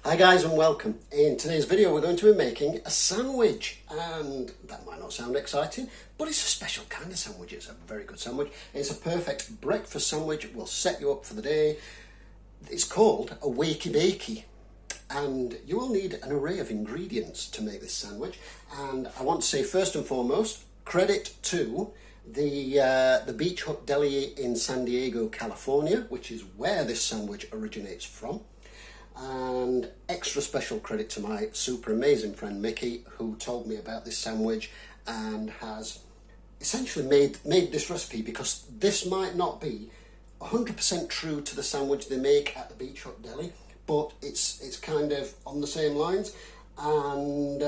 Hi guys and welcome. In today's video we're going to be making a sandwich, and that might not sound exciting, but it's a special kind of sandwich. It's a very good sandwich. It's a perfect breakfast sandwich. It will set you up for the day. It's called a WakeyBakey, and you will need an array of ingredients to make this sandwich. And I want to say first and foremost, credit to the Beach Hut Deli in San Diego, California, which is where this sandwich originates from. And extra special credit to my super amazing friend Mickey, who told me about this sandwich and has essentially made this recipe, because this might not be 100% true to the sandwich they make at the Beach Hut Deli, but it's kind of on the same lines. And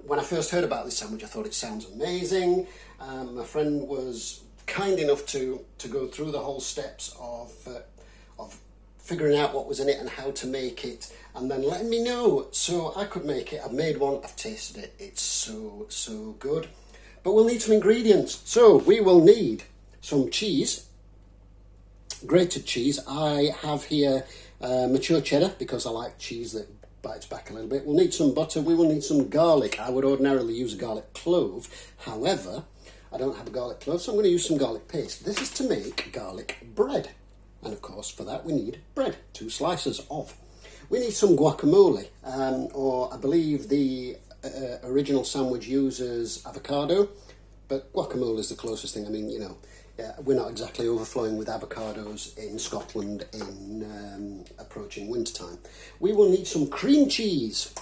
when I first heard about this sandwich, I thought it sounds amazing. My friend was kind enough to go through the whole steps of figuring out what was in it and how to make it, and then letting me know so I could make it. I've made one, I've tasted it, it's so good. But we'll need some ingredients. So we will need some cheese, grated cheese. I have here mature cheddar because I like cheese that bites back a little bit. We'll need some butter. We will need some garlic. I would ordinarily use a garlic clove, however I don't have a garlic clove, so I'm going to use some garlic paste. This is to make garlic bread. And of course, for that we need bread, 2 slices of. We need some guacamole, or I believe the original sandwich uses avocado, but guacamole is the closest thing. I mean, you know, we're not exactly overflowing with avocados in Scotland in approaching wintertime. We will need some cream cheese.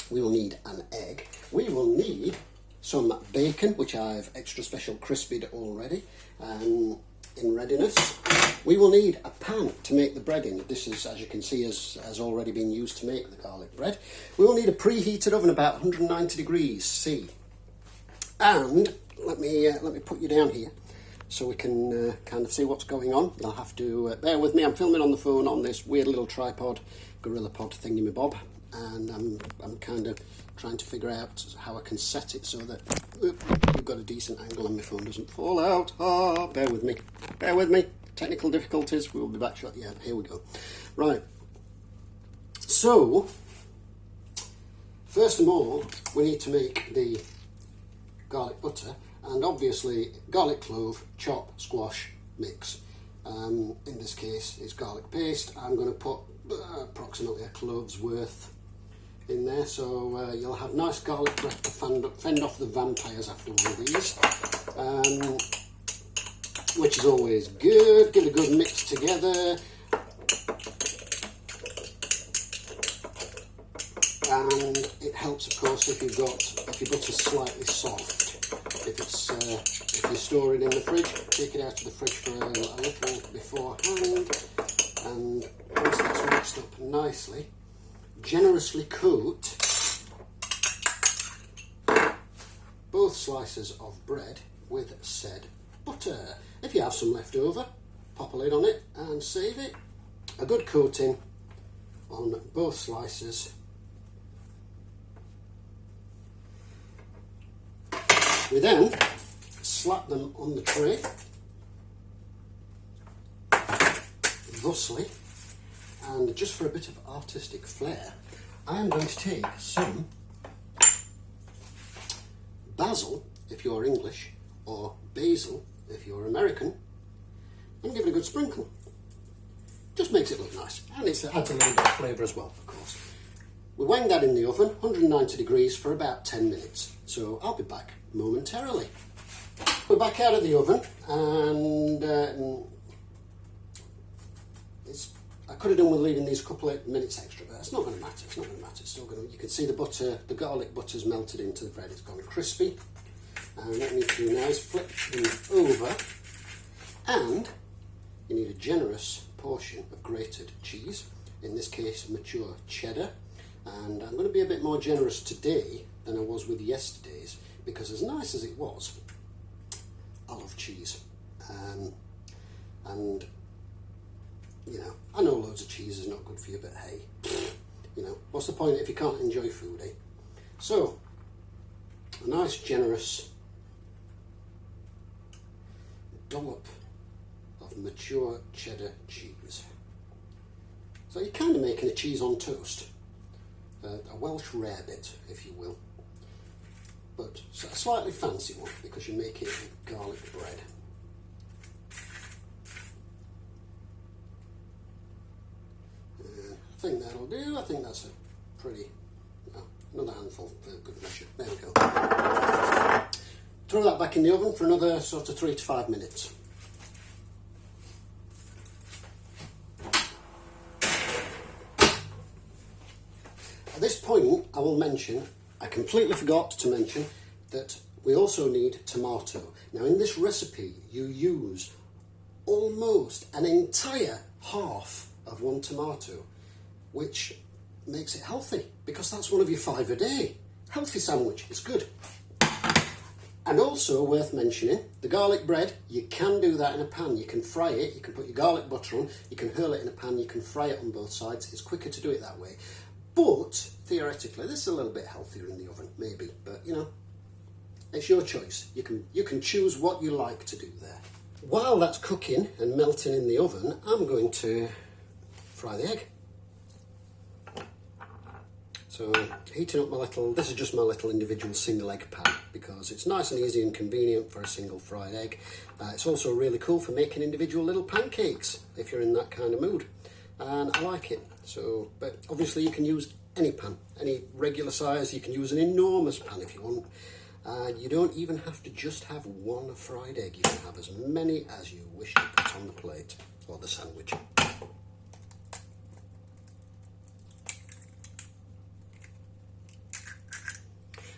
We will need an egg. We will need some bacon, which I've extra special crispied already, in readiness. We will need a pan to make the bread in. This is, as you can see, has already been used to make the garlic bread. We will need a preheated oven about 190 degrees C. And let me put you down here so we can kind of see what's going on. You'll have to bear with me. I'm filming on the phone on this weird little tripod, gorilla pod thingamabob, and I'm kind of trying to figure out how I can set it so that we've got a decent angle and my phone doesn't fall out. Bear with me. Bear with me. Technical difficulties. We'll be back shortly. Yeah, here we go. Right. So, first of all, we need to make the garlic butter, and obviously garlic clove, chop, squash, mix. In this case, it's garlic paste. I'm going to put approximately a clove's worth in there, so you'll have nice garlic breath to fend off the vampires after one of these, which is always good. Give it a good mix together, and it helps, of course, if your butter's slightly soft. If you store it in the fridge, take it out of the fridge for a little beforehand, and once that's mixed up nicely, generously coat both slices of bread with said butter. If you have some left over, pop a lid on it and save it. A good coating on both slices. We then slap them on the tray, thusly. And just for a bit of artistic flair, I am going to take some basil, if you're English, or basil, if you're American, and give it a good sprinkle. Just makes it look nice, and it adds a little bit of flavour as well, of course. We wang that in the oven, 190 degrees, for about 10 minutes. So I'll be back momentarily. We're back out of the oven, and I could have done with leaving these couple of minutes extra, but it's not going to matter. It's not going to matter. It's still going to. You can see the butter, the garlic butter's melted into the bread. It's gone crispy. And what we need to do now is flip them over, and you need a generous portion of grated cheese. In this case, mature cheddar. And I'm going to be a bit more generous today than I was with yesterday's, because as nice as it was, I love cheese. And you know, I know loads of cheese is not good for you, but hey, you know, what's the point if you can't enjoy food, eh? So, a nice generous dollop of mature cheddar cheese. So you're kind of making a cheese on toast, a Welsh rarebit, if you will, but a slightly fancy one because you make it with garlic bread. I think that'll do. I think that's a pretty, another handful for good measure. There we go. Throw that back in the oven for another sort of 3 to 5 minutes. At this point, I will mention, I completely forgot to mention, that we also need tomato. Now in this recipe, you use almost an entire half of one tomato, which makes it healthy, because that's one of your 5 a day. Healthy sandwich, it's good. And also worth mentioning, the garlic bread, you can do that in a pan. You can fry it, you can put your garlic butter on, you can hurl it in a pan, you can fry it on both sides. It's quicker to do it that way. But theoretically, this is a little bit healthier in the oven, maybe. But you know, it's your choice. You can choose what you like to do there. While that's cooking and melting in the oven, I'm going to fry the egg. So heating up my little, this is just my little individual single egg pan because it's nice and easy and convenient for a single fried egg. It's also really cool for making individual little pancakes if you're in that kind of mood. And I like it. So, but obviously you can use any pan, any regular size. You can use an enormous pan if you want. You don't even have to just have one fried egg. You can have as many as you wish to put on the plate or the sandwich.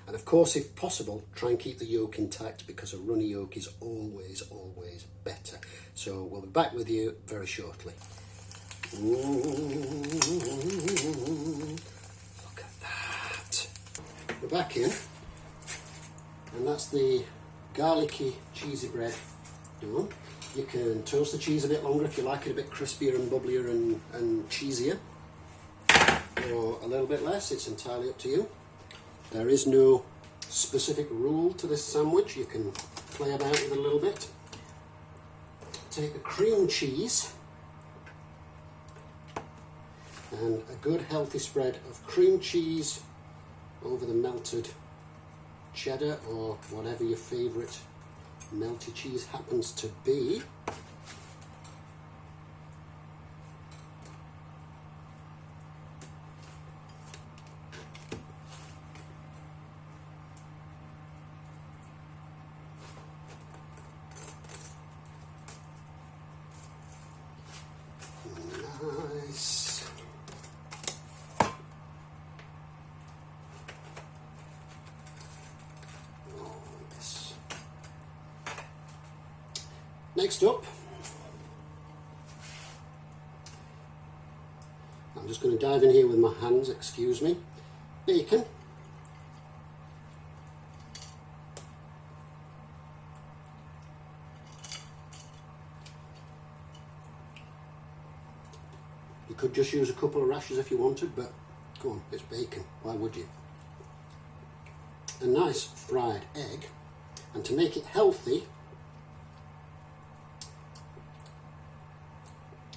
And of course, if possible, try and keep the yolk intact because a runny yolk is always, always better. So we'll be back with you very shortly. Ooh, look at that. We're back in, and that's the garlicky, cheesy bread done. You can toast the cheese a bit longer if you like it a bit crispier and bubblier and cheesier, or a little bit less. It's entirely up to you. There is no specific rule to this sandwich. You can play about with it a little bit. Take the cream cheese and a good healthy spread of cream cheese over the melted cheddar or whatever your favourite melty cheese happens to be. Nice. Oh, yes. Next up, I'm just going to dive in here with my hands, excuse me. Bacon. You could just use a couple of rashers if you wanted, but come on, it's bacon, why would you? A nice fried egg, and to make it healthy,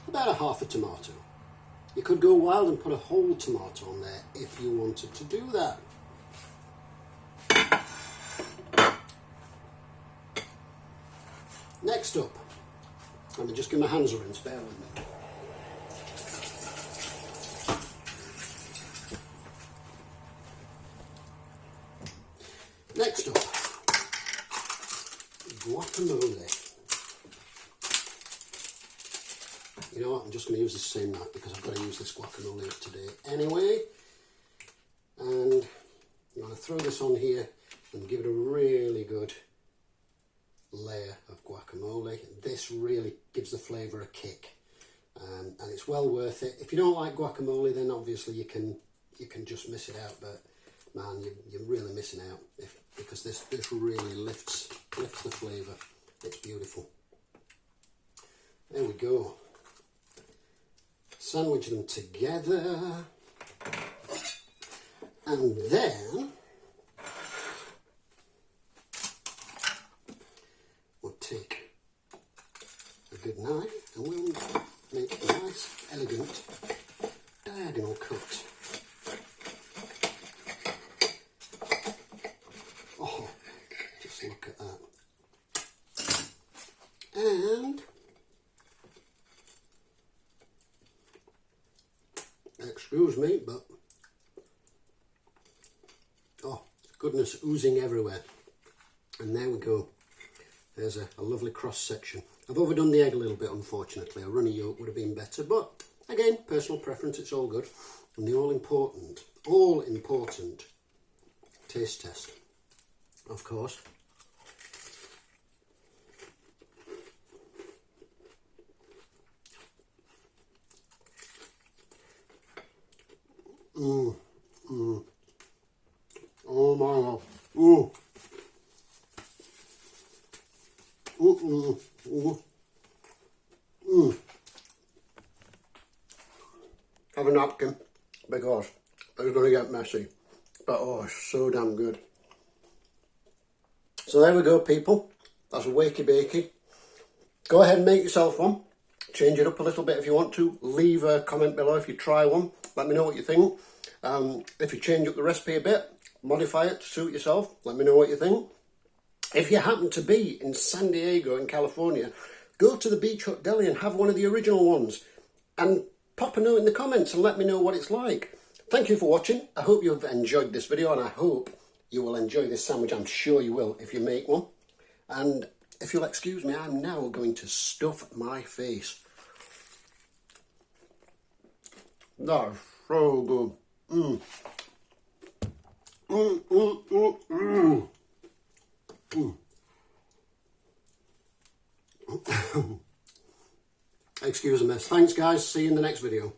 about a half a tomato. You could go wild and put a whole tomato on there if you wanted to do that. Next up, let me just give my hands a rinse, bear with me. Next up, guacamole. You know what, I'm just going to use the same knife because I've got to use this guacamole up today anyway. And I'm going to throw this on here and give it a really good layer of guacamole. This really gives the flavour a kick, and it's well worth it. If you don't like guacamole, then obviously you can just miss it out, but man, you're really missing out because this really lifts the flavour. It's beautiful. There we go. Sandwich them together, and then we'll take a good knife and we'll make a nice, elegant And excuse me, but oh goodness, oozing everywhere. And there we go. There's a lovely cross section. I've overdone the egg a little bit, unfortunately. A runny yolk would have been better, but again, personal preference, it's all good. And the all important taste test, of course. Oh my God. Have a napkin because it's going to get messy. But oh, so damn good. So there we go, people. That's a WakeyBakey. Go ahead and make yourself one. Change it up a little bit if you want to. Leave a comment below if you try one. Let me know what you think. If you change up the recipe a bit, modify it to suit yourself. Let me know what you think. If you happen to be in San Diego in California, go to the Beach Hut Deli and have one of the original ones. And pop a note in the comments and let me know what it's like. Thank you for watching. I hope you've enjoyed this video, and I hope you will enjoy this sandwich. I'm sure you will if you make one. And if you'll excuse me, I'm now going to stuff my face. That is so good. Excuse the mess. Thanks guys, see you in the next video.